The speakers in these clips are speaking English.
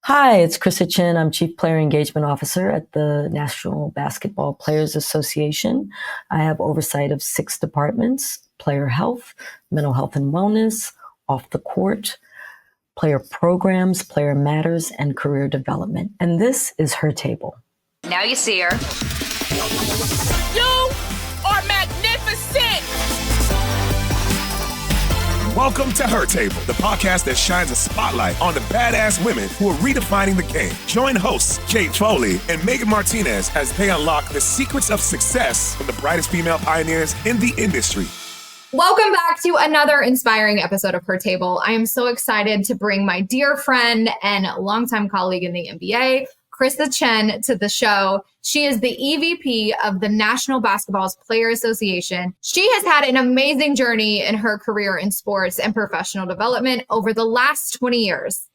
Hi, it's Chrysa Chin. I'm Chief Player Engagement Officer at the National Basketball Players Association. I have oversight of 6 departments: player health, mental health and wellness, off the court, player programs, player matters, and career development. And this is her table. Now you see her. You are magnificent! Welcome to Her Table, the podcast that shines a spotlight on the badass women who are redefining the game. Join hosts Kate Foley and Megan Martinez as they unlock the secrets of success from the brightest female pioneers in the industry. Welcome back to another inspiring episode of Her Table. I am so excited to bring my dear friend and longtime colleague in the NBA, Chrysa Chin, to the show. She is the EVP of the National Basketball Players Association. She has had an amazing journey in her career in sports and professional development over the last 20 years.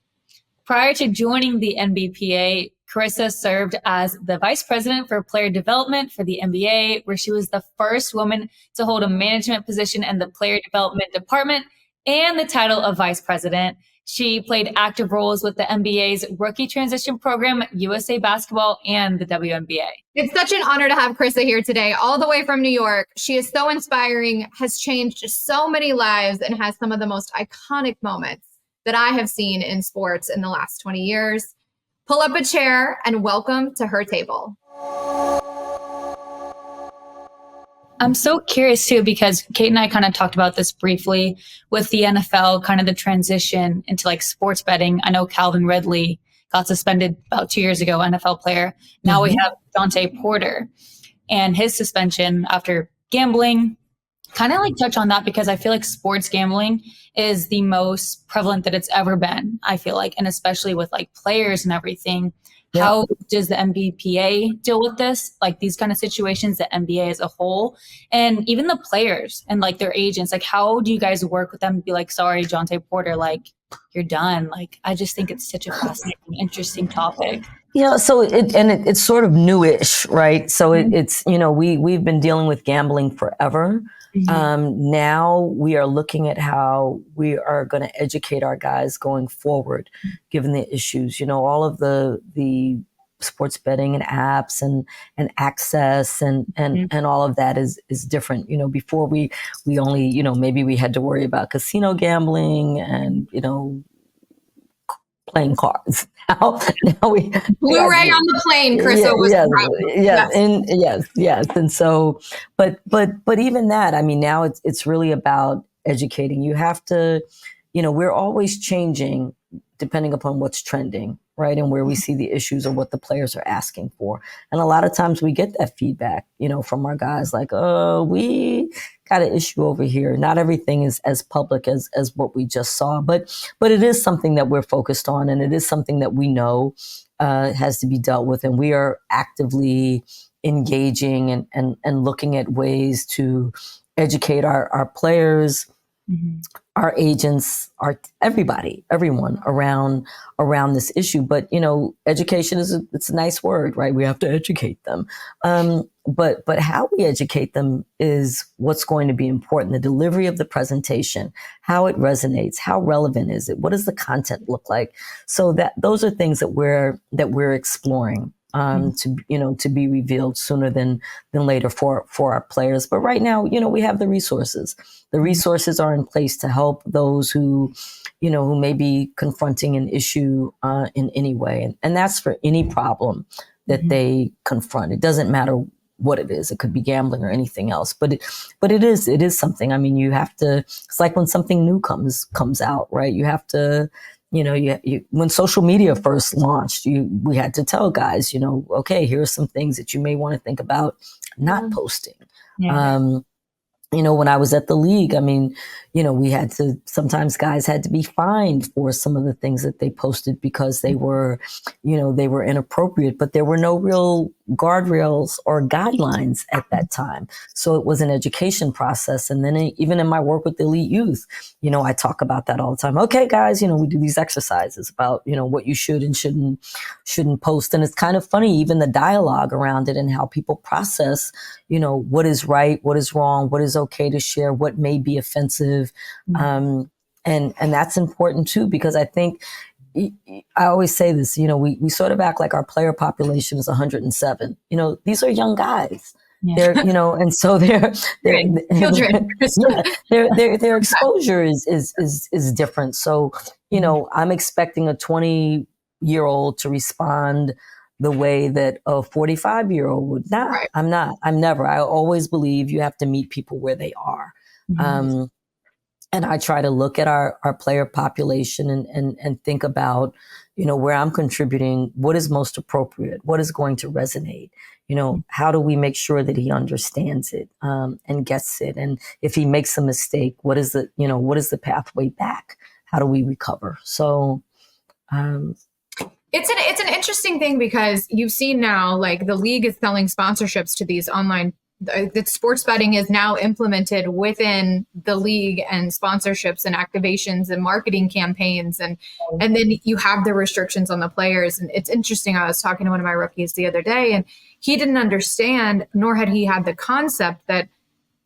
Prior to joining the NBPA, Chrysa served as the Vice President for Player Development for the NBA, where she was the first woman to hold a management position in the Player Development Department and the title of Vice President. She played active roles with the NBA's Rookie Transition Program, USA Basketball, and the WNBA. It's such an honor to have Chrysa here today, all the way from New York. She is so inspiring, has changed so many lives, and has some of the most iconic moments that I have seen in sports in the last 20 years. Pull up a chair and welcome to Her Table. I'm so curious too, because Kate and I kind of talked about this briefly with the NFL, kind of the transition into like sports betting. I know Calvin Ridley got suspended about 2 years ago, NFL player. Now we have Jontay Porter and his suspension after gambling. Kind of like touch on that because I feel like sports gambling is the most prevalent that it's ever been, I feel like, and especially with like players and everything. Yeah. How does the NBPA deal with this? Like these kind of situations, the NBA as a whole, and even the players and like their agents, like how do you guys work with them to be like, sorry, Jontay Porter, like you're done. Like, I just think it's such a fascinating, interesting topic. Yeah, so it's sort of newish, right? So it's, we've been dealing with gambling forever. Now we are looking at how we are going to educate our guys going forward, given the issues, all of the sports betting and apps and access and all of that is different. Before we only, maybe we had to worry about casino gambling and, playing cards. Now we Blu-ray on the plane, Chrysa was yes. And so, but even that, I mean, now it's really about educating. You have to, we're always changing depending upon what's trending, right? And where we see the issues or what the players are asking for. And a lot of times we get that feedback, from our guys like, oh, we got an issue over here. Not everything is as public as what we just saw, but it is something that we're focused on. And it is something that we know has to be dealt with. And we are actively engaging and looking at ways to educate our players, our agents, everyone around this issue. But, education it's a nice word, right? We have to educate them. But how we educate them is what's going to be important. The delivery of the presentation, how it resonates, how relevant is it? What does the content look like? So that those are things that we're exploring. To be revealed sooner than later for our players. But right now, we have the resources. The resources are in place to help those who may be confronting an issue in any way. And that's for any problem that they confront. It doesn't matter what it is. It could be gambling or anything else. But it is something. I mean, you have to, it's like when something new comes out, right? You have to, when social media first launched, we had to tell guys, okay, here are some things that you may want to think about not posting. Yeah. When I was at the league, I mean, sometimes guys had to be fined for some of the things that they posted because they were inappropriate, but there were no real guardrails or guidelines at that time. So it was an education process. And then even in my work with elite youth, I talk about that all the time. Okay, guys, we do these exercises about, what you should and shouldn't post. And it's kind of funny, even the dialogue around it and how people process, what is right, what is wrong, what is okay to share, what may be offensive. And that's important too, because I think I always say this, we sort of act like our player population is 107. These are young guys. Yeah. They're, and so they're Children. yeah, their exposure is different. So, I'm expecting a 20-year-old to respond the way that a 45-year-old would not. Right. I'm not. I'm never. I always believe you have to meet people where they are. And I try to look at our player population and think about, where I'm contributing, what is most appropriate, what is going to resonate, how do we make sure that he understands it and gets it? And if he makes a mistake, what is the pathway back? How do we recover? So, it's an interesting thing because you've seen now, like the league is selling sponsorships to these online. That sports betting is now implemented within the league, and sponsorships and activations and marketing campaigns. And then you have the restrictions on the players. And it's interesting. I was talking to one of my rookies the other day, and he didn't understand, nor had he had the concept that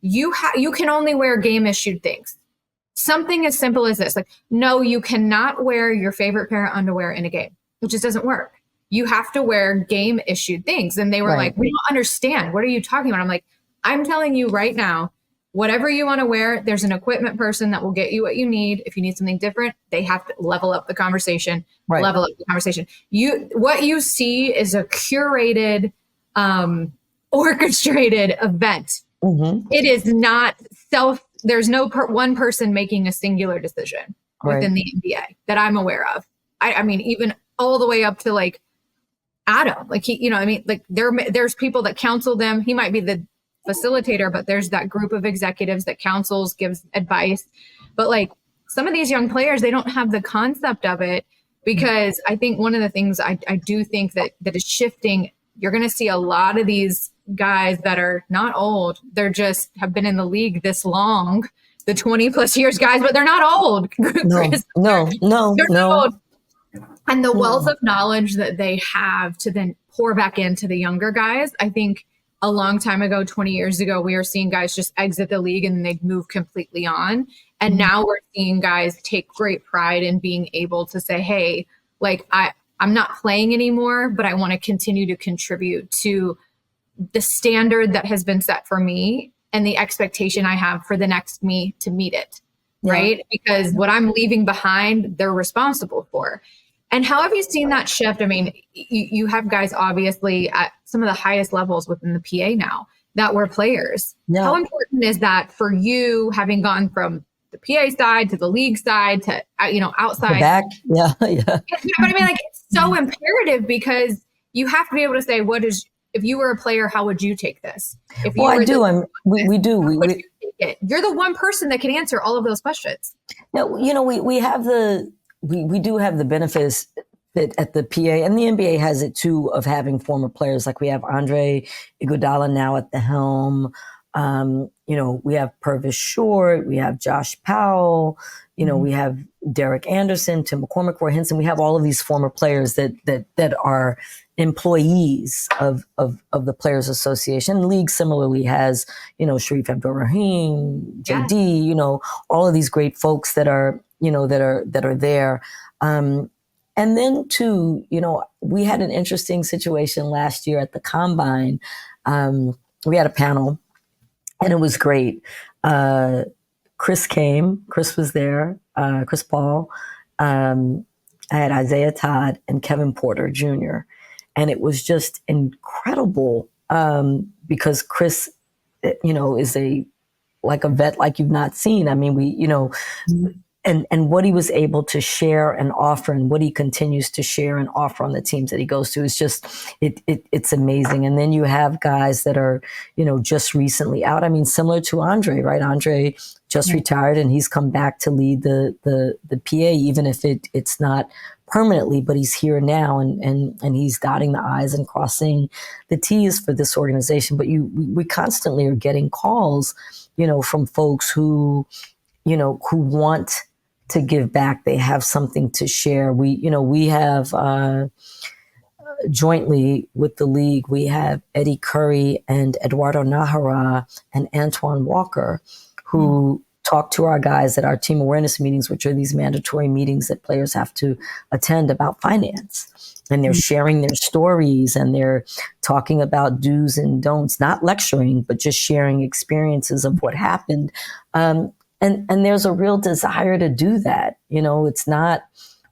you can only wear game issued things. Something as simple as this, like, no, you cannot wear your favorite pair of underwear in a game. It just doesn't work. You have to wear game issued things. And they were like, we don't understand. What are you talking about? I'm like, I'm telling you right now, whatever you want to wear, there's an equipment person that will get you what you need. If you need something different, they have to level up the conversation, What you see is a curated, orchestrated event. It is not there's no one person making a singular decision within the NBA that I'm aware of. I mean, even all the way up to like Adam, like there's people that counsel them. He might be the facilitator, but there's that group of executives that counsels, gives advice. But like some of these young players, they don't have the concept of it, because I think one of the things I do think that is shifting, you're going to see a lot of these guys that are not old. They're just have been in the league this long, the 20 plus years guys, but they're not old. No. And the wealth of knowledge that they have to then pour back into the younger guys. I think a long time ago, 20 years ago, we were seeing guys just exit the league and they'd move completely on. And now we're seeing guys take great pride in being able to say, hey, like I'm not playing anymore, but I want to continue to contribute to the standard that has been set for me and the expectation I have for the next me to meet it. Right? Because what I'm leaving behind, they're responsible for. And how have you seen that shift? I mean, you have guys obviously at some of the highest levels within the PA now that were players. Yeah. How important is that for you, having gone from the PA side to the league side to, outside? Back. Yeah. But I mean, like, it's so imperative because you have to be able to say, if you were a player, how would you take this? We do. You're the one person that can answer all of those questions. No, we have we do have the benefits that at the PA, and the NBA has it too, of having former players. Like we have Andre Iguodala now at the helm. We have Purvis Short, we have Josh Powell, we have Derek Anderson, Tim McCormick, Roy Henson. We have all of these former players that are employees of the Players Association. The league similarly has, Sharif Abdul-Rahim, JD, all of these great folks that are there. And then too, we had an interesting situation last year at the Combine. We had a panel and it was great. Chris was there, Chris Paul. I had Isaiah Todd and Kevin Porter Jr. And it was just incredible because Chris, is a vet like you've not seen. I mean, and what he was able to share and offer and what he continues to share and offer on the teams that he goes to is just, it's amazing. And then you have guys that are, just recently out. I mean, similar to Andre, right? Andre just retired and he's come back to lead the PA, even if it's not permanently, but he's here now and he's dotting the I's and crossing the T's for this organization. But we constantly are getting calls, from folks who want to give back. They have something to share. We have jointly with the league, we have Eddie Curry and Eduardo Nahara and Antoine Walker, who talk to our guys at our team awareness meetings, which are these mandatory meetings that players have to attend about finance. And they're sharing their stories and they're talking about do's and don'ts, not lecturing, but just sharing experiences of what happened. And there's a real desire to do that. You know, it's not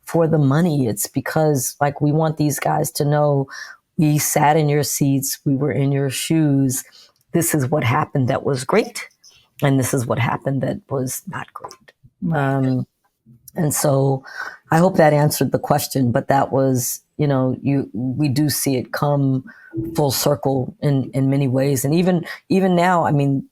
for the money. It's because like we want these guys to know we sat in your seats, we were in your shoes. This is what happened that was great. And this is what happened that was not great. And so I hope that answered the question, but that was, you know, we do see it come full circle in many ways. And even now, I mean,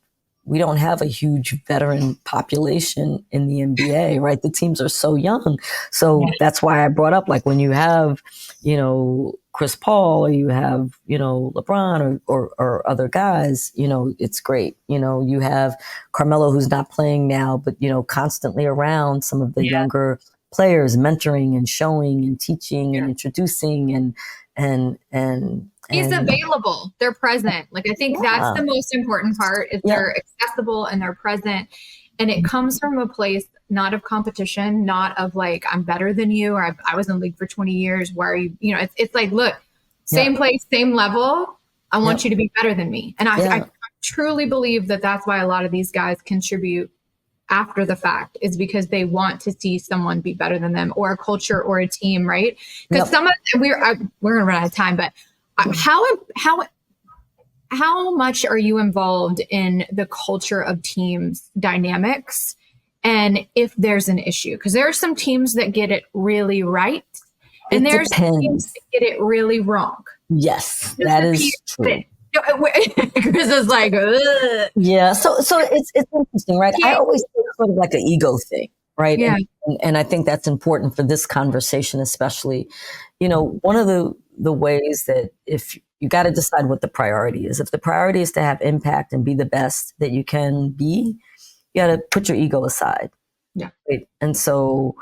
we don't have a huge veteran population in the NBA, right? The teams are so young. So that's why I brought up, like, when you have, you know, Chris Paul, or you have, you know, LeBron or other guys, you know, it's great. You know, you have Carmelo, who's not playing now, but, you know, constantly around some of the younger players, mentoring and showing and teaching and introducing and he's available. They're present. Like, I think that's the most important part is they're accessible and they're present. And it comes from a place not of competition, not of like, I'm better than you, or I was in the league for 20 years. Why are you, you know, it's like, look, same place, same level. I want you to be better than me. And I truly believe that that's why a lot of these guys contribute after the fact, is because they want to see someone be better than them, or a culture or a team, right? Because some of we're gonna run out of time, but how much are you involved in the culture of teams dynamics, and if there's an issue? Because there are some teams that get it really right, and there's some teams that get it really wrong. Yes, that is true. Chris is like, ugh. Yeah. So it's interesting, right? I always think it's sort of like an ego thing, right? Yeah. And I think that's important for this conversation, especially. You know, one of the ways that, if you got to decide what the priority is. If the priority is to have impact and be the best that you can be, you got to put your ego aside. Yeah. Right? And so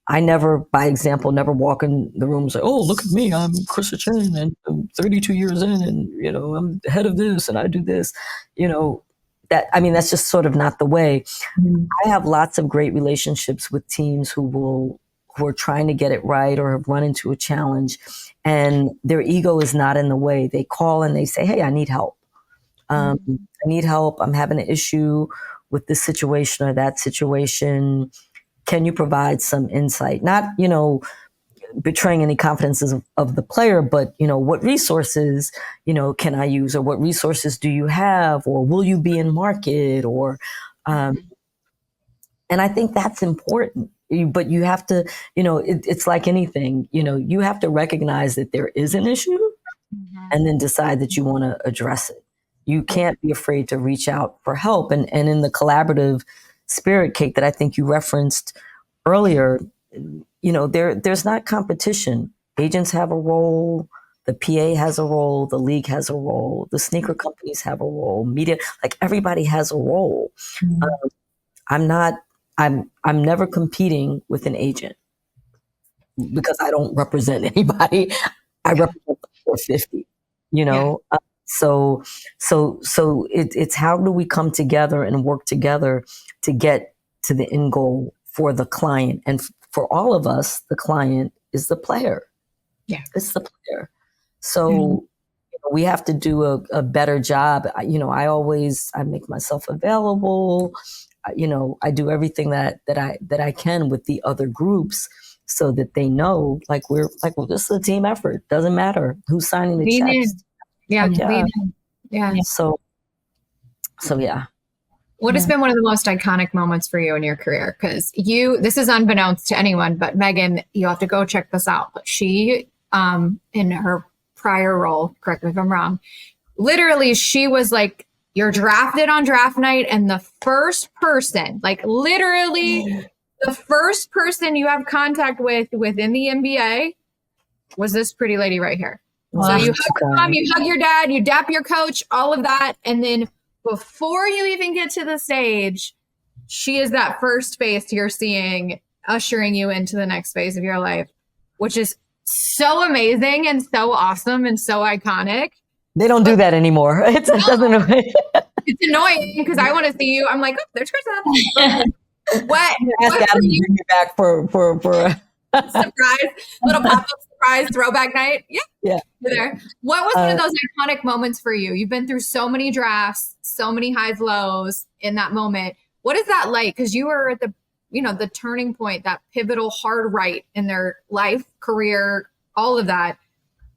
I never, by example, never walk in the room and say, oh, look at me, I'm Chrysa Chin and I'm 32 years in and, you know, I'm the head of this and I do this. You know, that's just sort of not the way. I have lots of great relationships with teams who are trying to get it right or have run into a challenge, and their ego is not in the way. They call and they say, hey, I need help. I need help. I'm having an issue with this situation or that situation. Can you provide some insight? Not, you know, betraying any confidences of the player, but, you know, what resources, you know, can I use, or what resources do you have, or will you be in market, or, and I think that's important. But you have to, you know, it's like anything, you know, you have to recognize that there is an issue and then decide that you want to address it. You can't be afraid to reach out for help. And in the collaborative spirit, Kate, that I think you referenced earlier, you know, there's not competition. Agents have a role. The PA has a role. The league has a role. The sneaker companies have a role. Media, like, everybody has a role. I'm never competing with an agent because I don't represent anybody. I represent the 450, you know? So it's how do we come together and work together to get to the end goal for the client? And for all of us, the client is the player. Yeah. It's the player. So you know, we have to do a better job. You know, I make myself available. You know, I do everything that I can with the other groups so that they know, like, well, this is a team effort. Doesn't matter who's signing the checks. Yeah. So yeah. What has been one of the most iconic moments for you in your career? Because this is unbeknownst to anyone, but Megan, you have to go check this out. But she, in her prior role, correct me if I'm wrong, literally she was like, you're drafted on draft night, and the first person, like literally the first person you have contact with within the NBA was this pretty lady right here. Wow. So you hug your mom, you hug your dad, you dap your coach, all of that. And then before you even get to the stage, she is that first face you're seeing, ushering you into the next phase of your life, which is so amazing and so awesome and so iconic. They don't do that anymore. It doesn't. It's annoying because I want to see you. I'm like, oh, there's Chrysa. What? Ask Adam to bring me back for surprise, little pop-up surprise throwback night. Yeah. Yeah. You're there. What was one of those iconic moments for you? You've been through so many drafts, so many highs, lows in that moment. What is that like? Because you were at the turning point, that pivotal hard right in their life, career, all of that.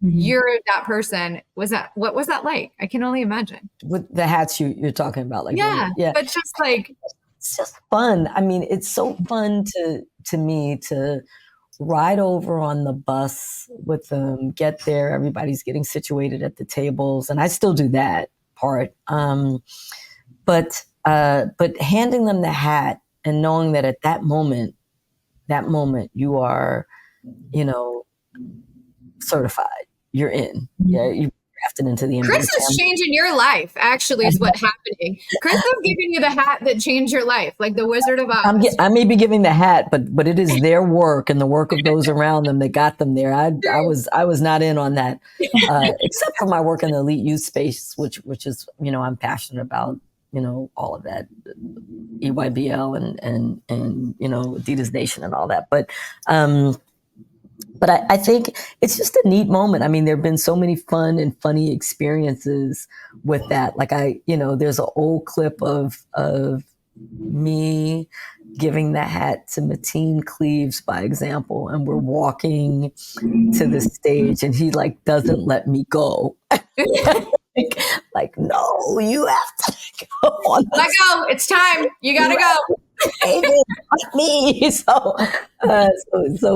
Mm-hmm. You're that person. What was that like? I can only imagine. With the hats you're talking about, like yeah, but just like it's just fun. I mean, it's so fun to me to ride over on the bus with them, get there, everybody's getting situated at the tables, and I still do that part. But handing them the hat and knowing that at that moment you are, certified, you're in. Yeah, you drafted into the NBA. Chris is changing your life, actually, is what's happening. Chris is giving you the hat that changed your life, like the Wizard of Oz. I may be giving the hat, but it is their work and the work of those around them that got them there. I was not in on that, except for my work in the elite youth space, which is, I'm passionate about, all of that, EYBL and Adidas Nation and all that. But I think it's just a neat moment. I mean, there have been so many fun and funny experiences with that. Like there's an old clip of me giving the hat to Mateen Cleaves, by example, and we're walking to the stage and he doesn't let me go. Like, no, you have to go. Let go. It's time. You gotta go. Me. So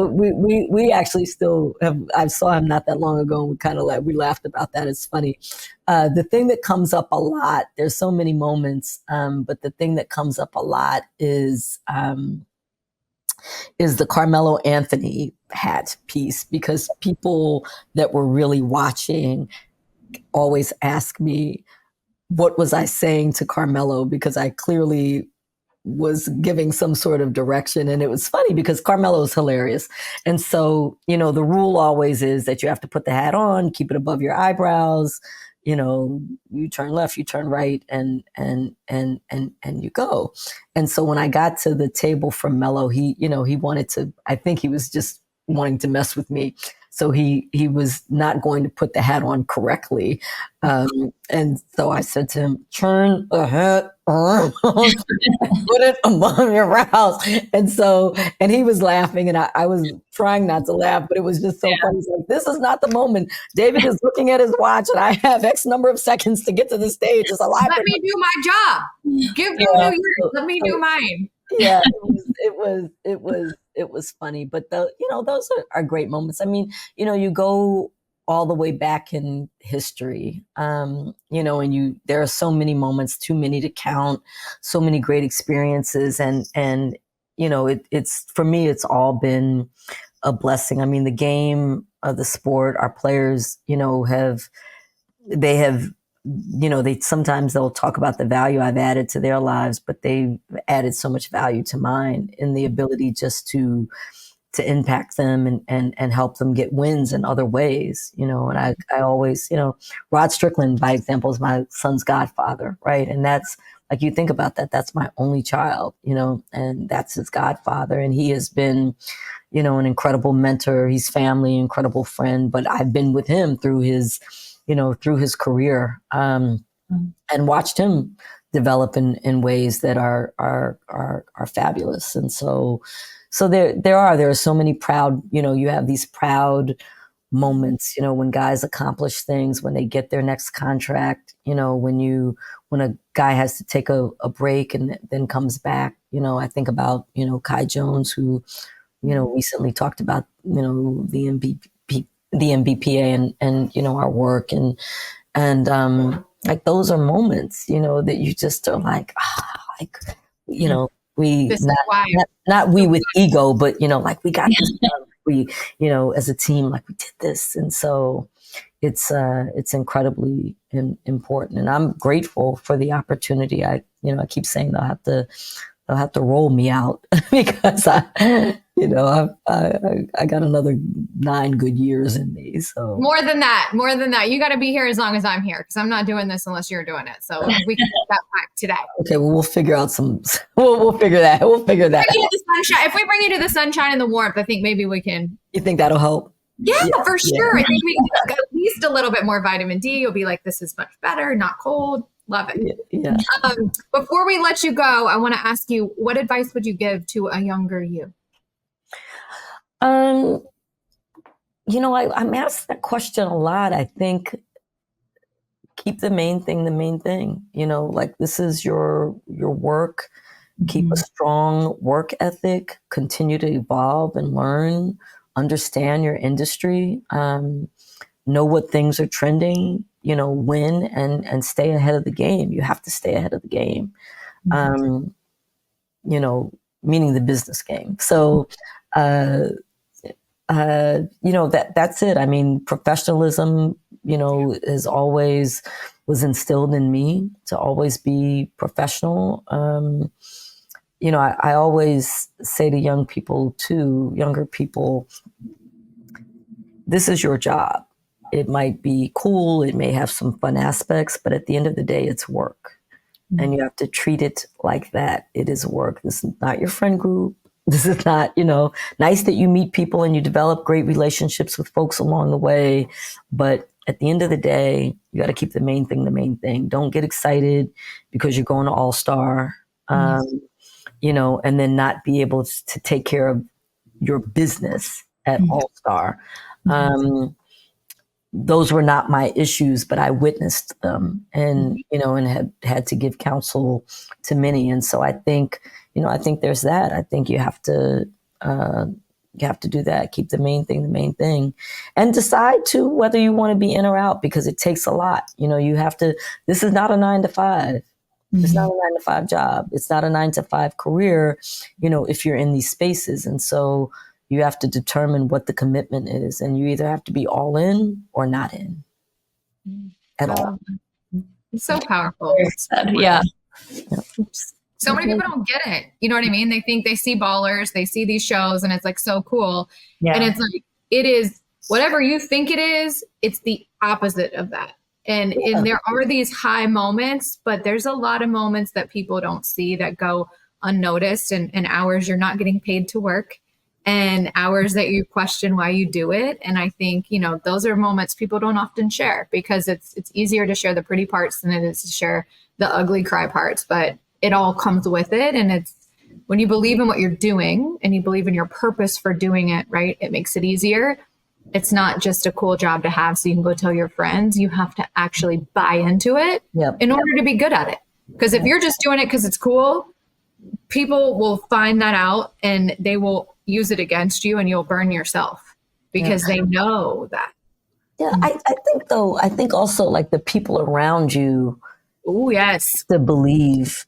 we actually still have. I saw him not that long ago, and we kind of we laughed about that. It's funny. The thing that comes up a lot. There's so many moments, but the thing that comes up a lot is the Carmelo Anthony hat piece, because people that were really watching always ask me, what was I saying to Carmelo? Because I clearly was giving some sort of direction. And it was funny because Carmelo is hilarious. And so, the rule always is that you have to put the hat on, keep it above your eyebrows, you turn left, you turn right, and you go. And so when I got to the table from Melo, he wanted to, I think he was just wanting to mess with me. So he was not going to put the hat on correctly. And so I said to him, turn the hat on, put it above your brows. And he was laughing, and I was trying not to laugh, but it was just so funny. He's like, this is not the moment. David is looking at his watch and I have X number of seconds to get to the stage. It's a live. Let me do my job. Give me yours. Let me do mine. Yeah, it was funny, but those are great moments. I mean, you go all the way back in history, and there are so many moments, too many to count, so many great experiences. And it's for me, it's all been a blessing. I mean, the game of the sport, our players, sometimes they'll talk about the value I've added to their lives, but they've added so much value to mine in the ability just to impact them and help them get wins in other ways, and I always, Rod Strickland, by example, is my son's godfather, right? And that's, like, you think about that, that's my only child, and that's his godfather. And he has been, an incredible mentor. He's family, incredible friend, but I've been with him through his career, and watched him develop in ways that are fabulous. And so there are so many proud, you have these proud moments, when guys accomplish things, when they get their next contract, when a guy has to take a break and then comes back. I think about, Kai Jones, who, recently talked about, the NBPA and our work and like, those are moments, that you just are like, we not we with ego, but like, we got this done. We, as a team, like, we did this. And so it's incredibly important, and I'm grateful for the opportunity. I keep saying they'll they'll have to roll me out because I got another 9 good years in me. So more than that, you got to be here as long as I'm here, because I'm not doing this unless you're doing it. So we can get that back today. Okay, well, we'll figure out we'll figure that. We'll figure that. If we bring you to the sunshine and the warmth, I think maybe we can. You think that'll help? Yeah, for sure. I think we can get at least a little bit more vitamin D. You'll be like, this is much better, not cold. Love it. Yeah. Before we let you go, I want to ask you, what advice would you give to a younger you? I'm asked that question a lot. I think keep the main thing, like this is your work. Keep a strong work ethic, continue to evolve and learn, understand your industry, know what things are trending, win and stay ahead of the game. You have to stay ahead of the game, meaning the business game. So, that's it. I mean, professionalism, is always was instilled in me to always be professional. I always say to younger people, this is your job. It might be cool. It may have some fun aspects, but at the end of the day, it's work. And you have to treat it like that. It is work. This is not your friend group. This is not, nice that you meet people and you develop great relationships with folks along the way. But at the end of the day, you got to keep the main thing. Don't get excited because you're going to All-Star, and then not be able to take care of your business at All-Star. Those were not my issues, but I witnessed them and had to give counsel to many. And so I think there's that. I think you have to do that. Keep the main thing and decide to whether you want to be in or out, because it takes a lot. This is not a 9 to 5. It's not a 9 to 5 job. It's not a 9 to 5 career, if you're in these spaces. And so you have to determine what the commitment is, and you either have to be all in or not in at all. It's so powerful. Yeah. So many people don't get it. You know what I mean? They think they see ballers, they see these shows, and it's like so cool. Yeah. And it's like, it is whatever you think it is, it's the opposite of that. And there are these high moments, but there's a lot of moments that people don't see that go unnoticed, and hours you're not getting paid to work, and hours that you question why you do it. And I think, those are moments people don't often share, because it's easier to share the pretty parts than it is to share the ugly cry parts, but it all comes with it. And it's when you believe in what you're doing and you believe in your purpose for doing it, right? It makes it easier. It's not just a cool job to have so you can go tell your friends. You have to actually buy into it in order to be good at it. Because if you're just doing it because it's cool, people will find that out and they will use it against you, and you'll burn yourself because they know that. Yeah, I think also like the people around you. Oh, yes. To believe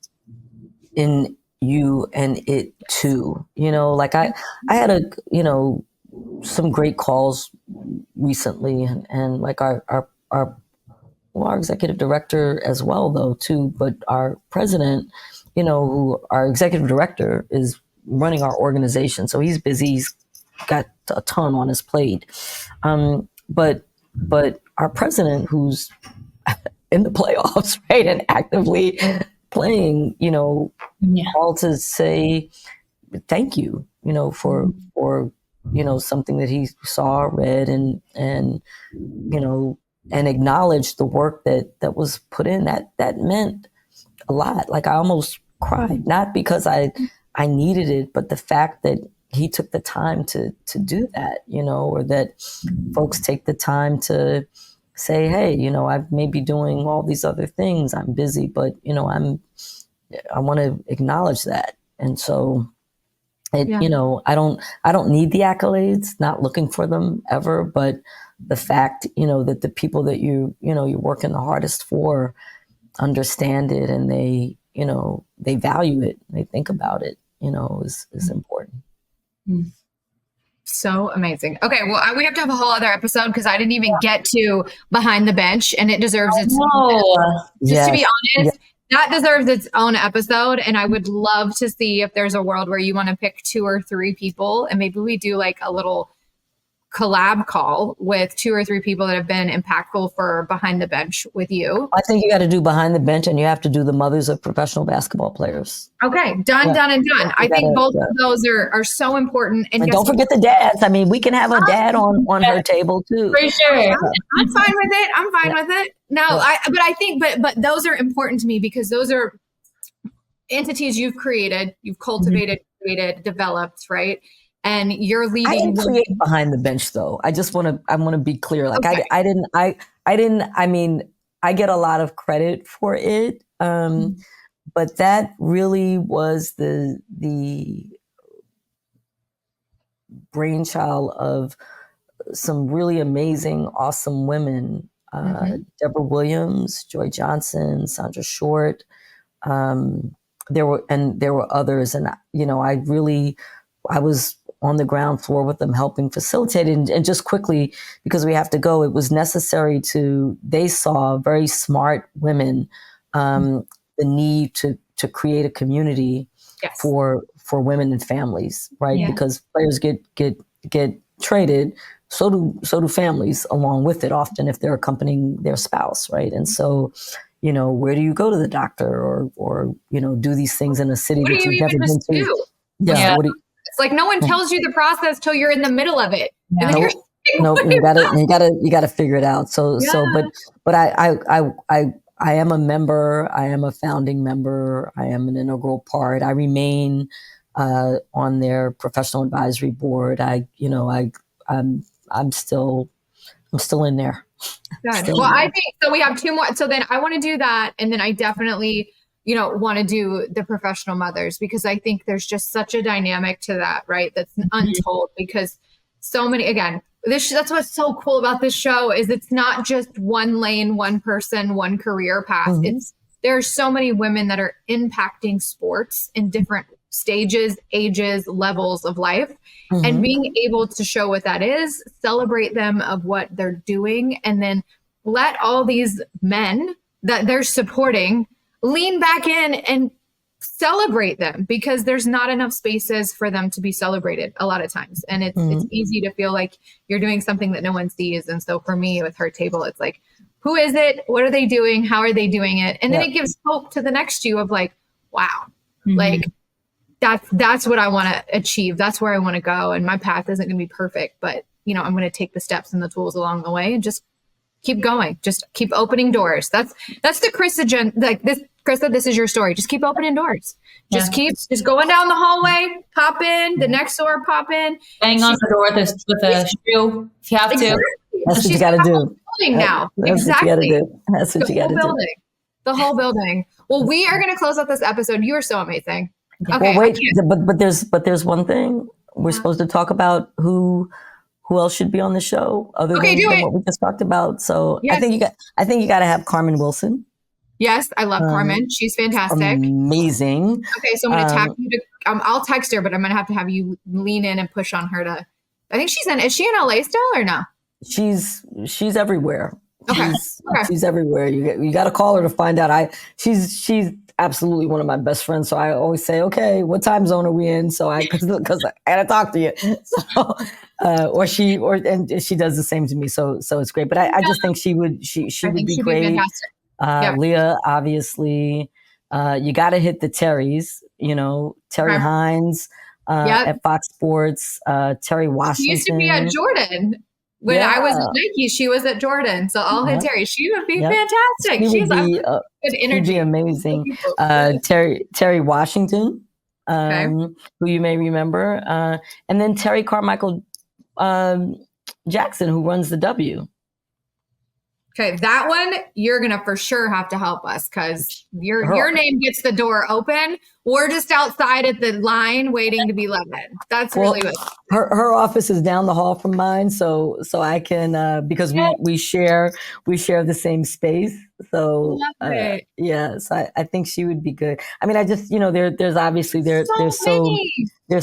in you and it too. Like I had some great calls recently, and like our executive director as well though too, but our president, who our executive director is running our organization. So he's busy. He's got a ton on his plate. But our president, who's in the playoffs, right, and actively playing, all to say thank you, for something that he saw, read, and acknowledge the work that was put in. That meant a lot. Like I almost cried, not because I needed it, but the fact that he took the time to do that, or that folks take the time to say, hey, I may be doing all these other things. I'm busy, but I want to acknowledge that. And so I don't need the accolades, not looking for them ever, but the fact, that the people that you're working the hardest for understand it, and they value it, they think about it, is important. So amazing. Okay, well, we have to have a whole other episode because I didn't even get to behind the bench, and it deserves its. Oh, just to be honest, that deserves its own episode. And I would love to see if there's a world where you want to pick 2 or 3 people, and maybe we do like a little collab call with 2 or 3 people that have been impactful for Behind the Bench with you. I think you got to do Behind the Bench, and you have to do the mothers of professional basketball players. Okay, done, Yeah. done, and done. I think both of those are so important. And don't forget the dads. I mean, we can have a dad on her table too. For sure. I'm fine with it. I'm fine with it. No, I think, but those are important to me because those are entities you've created, you've cultivated, created, developed, right? And you're leading. I didn't create Behind the Bench though. I want to be clear. Like I didn't. I mean, I get a lot of credit for it, but that really was the brainchild of some really amazing, awesome women. Deborah Williams, Joy Johnson, Sandra Short. There were others, and I was on the ground floor with them, helping facilitate it. And just quickly, because we have to go, it was necessary they saw very smart women, the need to create a community for women and families, right? Yeah. Because players get traded, so do families along with it, often if they're accompanying their spouse, right? And so, where do you go to the doctor or do these things in a city that you've never been to? Yeah. It's like no one tells you the process till you're in the middle of it. Yeah. And then you gotta figure it out. But I am a member. I am a founding member. I am an integral part. I remain on their professional advisory board. I'm still in there. Good. Well, I think so. We have 2 more. So then I want to do that, and then I definitely want to do the professional mothers, because I think there's just such a dynamic to that, right? That's untold, because so many, again, that's what's so cool about this show is it's not just one lane, one person, one career path. There's so many women that are impacting sports in different stages, ages, levels of life, and being able to show what that is, celebrate them of what they're doing, and then let all these men that they're supporting lean back in and celebrate them, because there's not enough spaces for them to be celebrated a lot of times. And it's easy to feel like you're doing something that no one sees. And so for me with Her Table, it's like, who is it? What are they doing? How are they doing it? And then it gives hope to the next you of like, wow, like that's what I want to achieve. That's where I want to go. And my path isn't going to be perfect, but I'm going to take the steps and the tools along the way and just keep going. Just keep opening doors. That's the Chrysa Jen, like this, Chrysa, this is your story. Just keep opening doors. Just just going down the hallway, pop in, the next door, pop in. Bang on the door with a shoe if you have to. That's what you got to do. Building now. That's what you got to do. That's what you got to do. The whole building. Well, we are going to close out this episode. You are so amazing. Okay, well, wait, but there's one thing we're supposed to talk about. Who else should be on the show other than what we just talked about? So I think you got to have Carmen Wilson. Yes, I love Carmen. She's fantastic. Amazing. Okay, so I'm going to tap you to. I'll text her, but I'm going to have you lean in and push on her to. I think is she in LA still or no? She's everywhere. Okay. She's everywhere. You got to call her to find out. She's absolutely one of my best friends. So I always say, okay, what time zone are we in? So because I got to talk to you. So, and she does the same to me. So it's great. But I just think she would be great. Fantastic. Leah, obviously, you got to hit the Terrys, Terry Hines at Fox Sports, Terry Washington. She used to be at Jordan. When I was at Nike, she was at Jordan. So I'll hit Terry. She would be fantastic. She's good energy. She'd be amazing. Terry Washington, who you may remember. And then Terry Carmichael Jackson, who runs the W. Okay, that one you're gonna for sure have to help us because your name gets the door open. We're just outside at the line waiting to be let in. That's really what her office is down the hall from mine, so I can because we share the same space. So yes, I think she would be good. I mean, I just there's obviously there's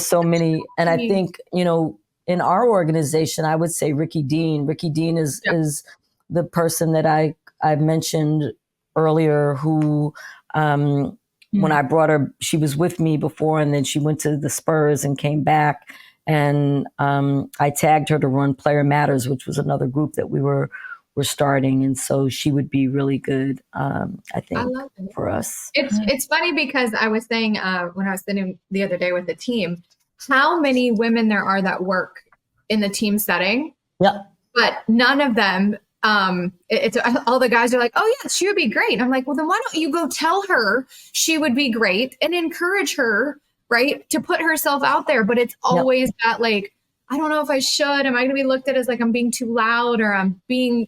so many, and I think in our organization, I would say Ricky Dean. Ricky Dean is the person that I mentioned earlier who When I brought her, she was with me before, and then she went to the Spurs and came back. And I tagged her to run Player Matters, which was another group that we were starting. And so she would be really good, I think, for us. It's funny because I was saying when I was sitting the other day with the team, how many women there are that work in the team setting. Yeah. But none of them, it's all the guys are like, oh yeah, she would be great. And I'm like, well, then why don't you go tell her she would be great and encourage her, right, to put herself out there. But it's always that like, I don't know if I should. Am I going to be looked at as like I'm being too loud, or I'm being,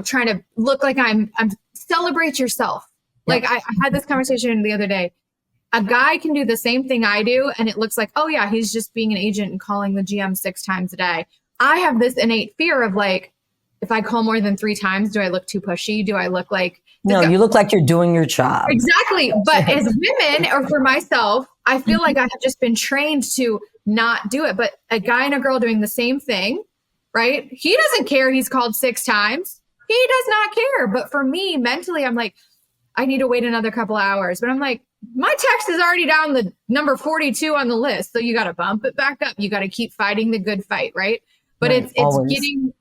trying to look like I'm celebrate yourself. Like I had this conversation the other day. A guy can do the same thing I do, and it looks like, oh yeah, he's just being an agent and calling the GM 6 times a day. I have this innate fear of like, if I call more than 3 times, do I look too pushy? Do I look like... No, you look like you're doing your job. Exactly. But as women, or for myself, I feel like I have just been trained to not do it. But a guy and a girl doing the same thing, right? He doesn't care he's called 6 times. He does not care. But for me, mentally, I'm like, I need to wait another couple hours. But I'm like, my text is already down the number 42 on the list. So you got to bump it back up. You got to keep fighting the good fight, right? But right, it's always. getting,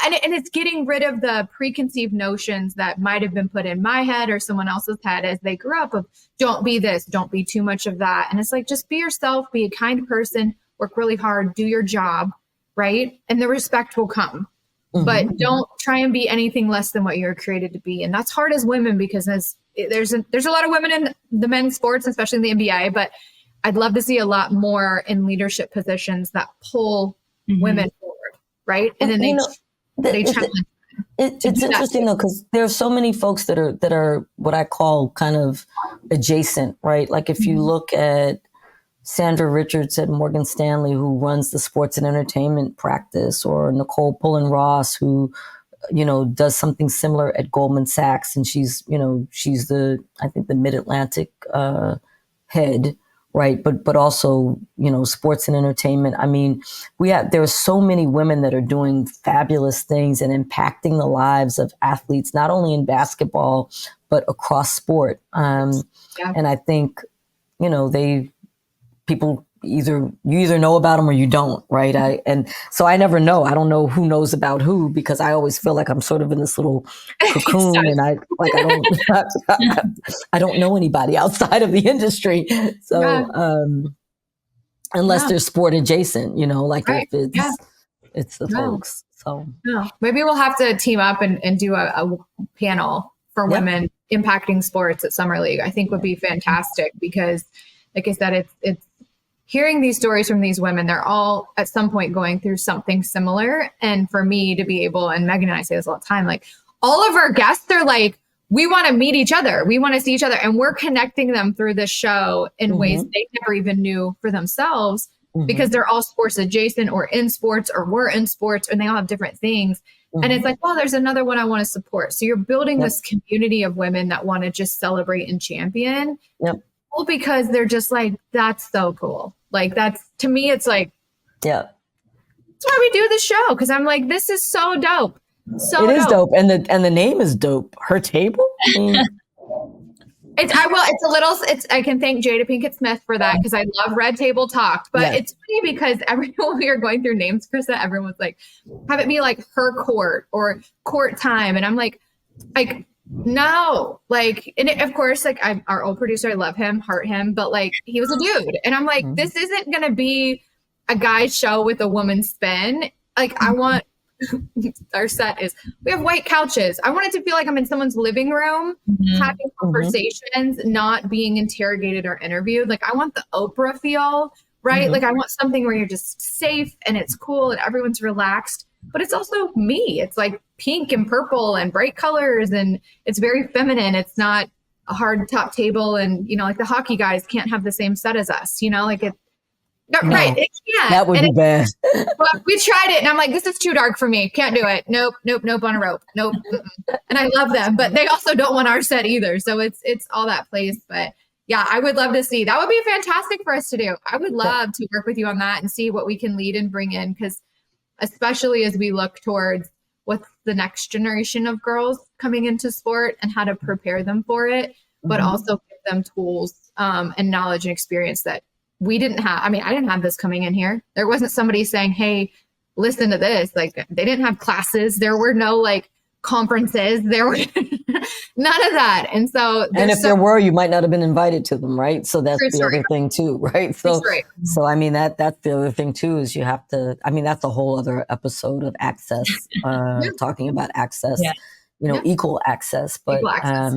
and it's getting rid of the preconceived notions that might have been put in my head or someone else's head as they grew up of don't be this, don't be too much of that. And it's like, just be yourself, be a kind person, work really hard, do your job, right? And the respect will come. But don't try and be anything less than what you're created to be. And that's hard as women, because there's a lot of women in the men's sports, especially in the NBA, but I'd love to see a lot more in leadership positions that pull women forward, right? And then they challenge. It's interesting though, because there are so many folks that are what I call kind of adjacent, right? Like if you look at Sandra Richards at Morgan Stanley, who runs the sports and entertainment practice, or Nicole Pullen-Ross, who, does something similar at Goldman Sachs. And she's the Mid-Atlantic head, right? But also, sports and entertainment. I mean, there are so many women that are doing fabulous things and impacting the lives of athletes, not only in basketball, but across sport. And I think, people you either know about them or you don't, right? And so I never know. I don't know who knows about who, because I always feel like I'm sort of in this little cocoon and I don't know anybody outside of the industry. So unless they're sport adjacent, if it's the folks. So maybe we'll have to team up and do a panel for women impacting sports at Summer League. I think would be fantastic, because like I said, it's hearing these stories from these women, they're all at some point going through something similar. And for me to be able, and Megan and I say this all the time, like all of our guests are like, we want to meet each other. We want to see each other. And we're connecting them through this show in ways they never even knew for themselves, because they're all sports adjacent or in sports or were in sports, and they all have different things. And it's like, well, there's another one I want to support. So you're building this community of women that want to just celebrate and champion. Well, because they're just like, that's so cool. Like to me, it's like, that's why we do the show. Because I'm like, this is so dope. So it is dope. And the name is dope. Her Table. I can thank Jada Pinkett Smith for that, because I love Red Table Talk. But it's funny because when we were going through names, Chrysa, everyone was like, have it be like Her Court or Court Time. And I'm like, no, like, and of course, like our old producer, I love him, heart him, but like he was a dude. And I'm like, this isn't going to be a guy's show with a woman's spin. Like I want, our set is, we have white couches. I want it to feel like I'm in someone's living room, having conversations, not being interrogated or interviewed. Like I want the Oprah feel, right? Like I want something where you're just safe and it's cool and everyone's relaxed, but it's also me. It's like pink and purple and bright colors, and it's very feminine. It's not a hard top table, and like the hockey guys can't have the same set as us, like it. Right. It can't. That would be bad. But we tried it and I'm like, this is too dark for me. Can't do it. Nope on a rope. Nope. And I love them, but they also don't want our set either. So it's all that place. But yeah, I would love to see. That would be fantastic for us to do. I would love to work with you on that and see what we can lead and bring in, because especially as we look towards what's the next generation of girls coming into sport and how to prepare them for it, but also give them tools and knowledge and experience that we didn't have. I mean, I didn't have this coming in here. There wasn't somebody saying, hey, listen to this. Like, they didn't have classes. There were no like conferences. There were none of that. And so, and if there were, you might not have been invited to them, right? So that's the other thing too, right? So I mean, that's the other thing too, is you have to, I mean, that's a whole other episode of access, talking about access, equal access, but equal access.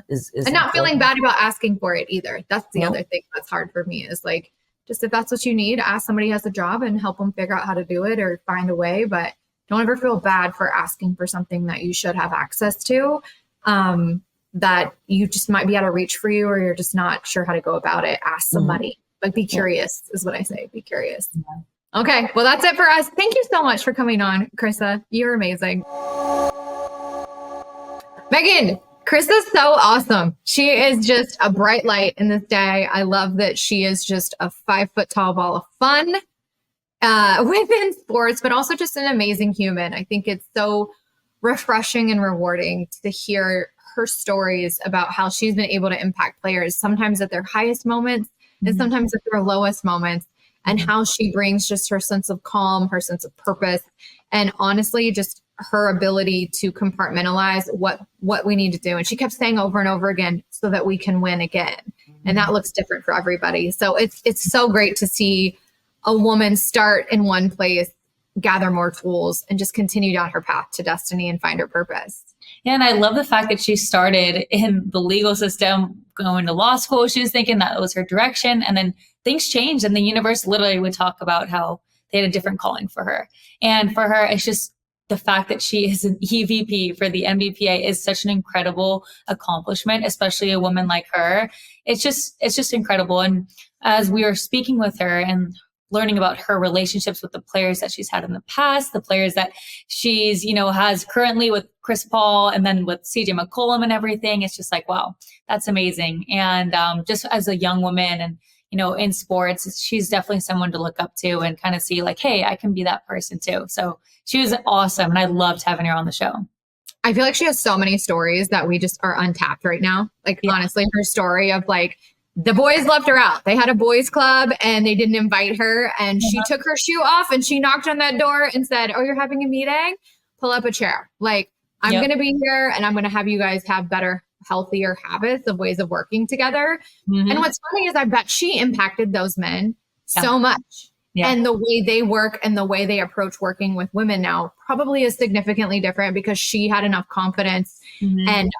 Is and not feeling bad about asking for it either. That's the other thing that's hard for me, is like, just if that's what you need, ask somebody who has a job and help them figure out how to do it or find a way. But don't ever feel bad for asking for something that you should have access to, that you just might be out of reach for you, or you're just not sure how to go about it. Ask somebody. Like, be curious is what I say. Be curious. Yeah. Okay. Well, that's it for us. Thank you so much for coming on, Chrysa. You're amazing. Megan, Chrysa's so awesome. She is just a bright light in this day. I love that she is just a 5 foot tall ball of fun within sports, but also just an amazing human. I think it's so refreshing and rewarding to hear her stories about how she's been able to impact players, sometimes at their highest moments and sometimes at their lowest moments, and how she brings just her sense of calm, her sense of purpose, and honestly, just her ability to compartmentalize what we need to do. And she kept saying over and over again, so that we can win again. And that looks different for everybody. So it's so great to see a woman start in one place, gather more tools, and just continue down her path to destiny and find her purpose. Yeah, and I love the fact that she started in the legal system, going to law school. She was thinking that was her direction, and then things changed, and the universe literally would talk about how they had a different calling for her. And for her, it's just the fact that she is an EVP for the NBPA is such an incredible accomplishment, especially a woman like her. It's just incredible. And as we were speaking with her and learning about her relationships with the players that she's had in the past, the players that she's, has currently with Chris Paul, and then with CJ McCollum and everything, it's just like, wow, that's amazing. And just as a young woman and, in sports, she's definitely someone to look up to and kind of see like, hey, I can be that person too. So she was awesome. And I loved having her on the show. I feel like she has so many stories that we just are untapped right now. Like, honestly, her story of like, the boys left her out. They had a boys club and they didn't invite her. And she took her shoe off and she knocked on that door and said, oh, you're having a meeting? Pull up a chair. Like, I'm going to be here and I'm going to have you guys have better, healthier habits of ways of working together. And what's funny is I bet she impacted those men so much. And the way they work and the way they approach working with women now probably is significantly different, because she had enough confidence and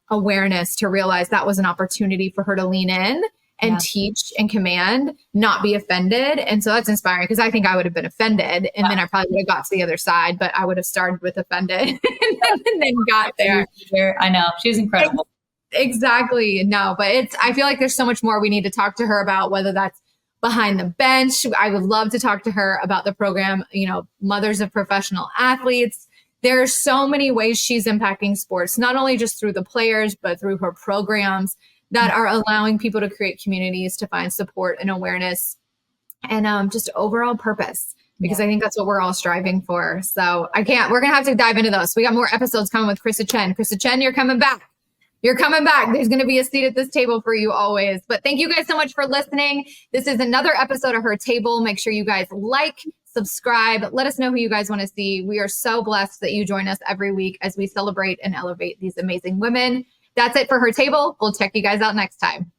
awareness to realize that was an opportunity for her to lean in and teach and command, not be offended. And so that's inspiring, because I think I would have been offended and then I probably would have got to the other side, but I would have started with offended and then got there. I know. She's incredible. Exactly. No, but I feel like there's so much more we need to talk to her about, whether that's behind the bench. I would love to talk to her about the program, Mothers of Professional Athletes. There are so many ways she's impacting sports, not only just through the players, but through her programs that are allowing people to create communities to find support and awareness and just overall purpose, because I think that's what we're all striving for. So we're going to have to dive into those. We got more episodes coming with Chrysa Chin. Chrysa Chin, you're coming back. You're coming back. There's going to be a seat at this table for you always. But thank you guys so much for listening. This is another episode of Her Table. Make sure you guys like, subscribe. Let us know who you guys want to see. We are so blessed that you join us every week as we celebrate and elevate these amazing women. That's it for Her Table. We'll check you guys out next time.